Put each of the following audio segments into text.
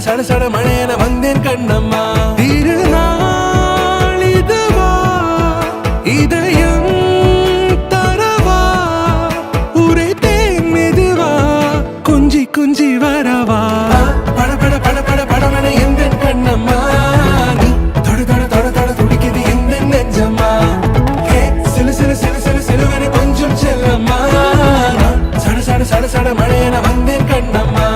சட சட மழையன வந்தேன் கண்ணம்மா. திருநாள் இதுவா இதயம் தரவா உரைத்தேன் மெதுவா கொஞ்சி கொஞ்சி வரவா. பட பட பட பட படவன எந்த கண்ணம்மா. நீ தொட தொட தொட தொட துடிக்குது எந்த நெஞ்சம்மா. சிலு சிலு சிலு சிலு சிலுவன கொஞ்சம் செல்லம்மா. சட சட சட சட மழையன வந்தேன் கண்ணம்மா.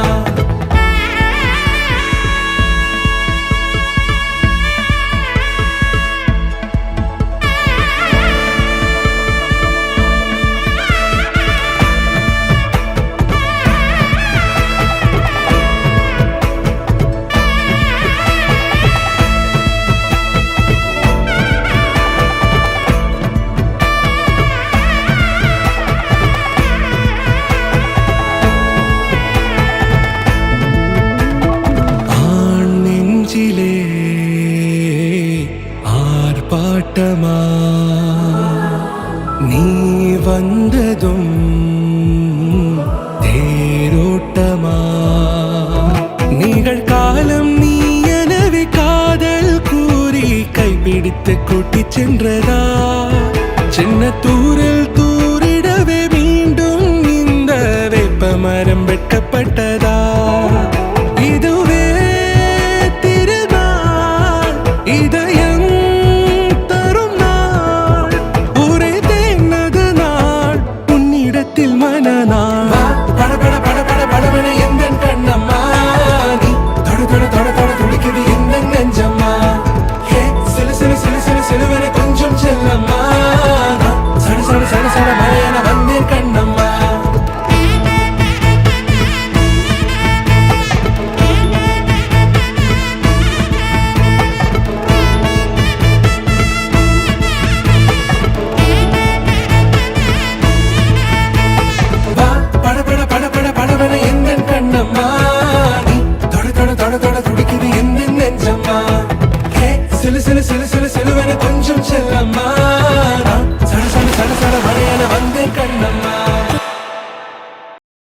ஆர்ப்பாட்டமா நீ வந்ததும் தேரோட்டமா நிகழ்காலம் நீ எனவே காதல் கூறி கைப்பிடித்து கூட்டிச் சென்றதா. சின்ன தூரில் தூரிடவே மீண்டும் இந்த வேப்ப மரம் வெட்கப்பட்டதா. இதுவே திருநாள் இதயம் தரும் நாள் உரைத்தேனது நாள் உன்னிடத்தில் மனநாள். பட பட பட பட படவன எந்த கண்ணம்மா. நீ தொட தொட தொட தொட துடிக்குது எந்த நெஞ்சம்மா. சிலு சிலு சிலு சிலு சிலுவன கொஞ்சம் செல்லம்மா. சட சட சட சட மழையன வந்தேன் கண்ணம்மா. சிலு சிலு சிலு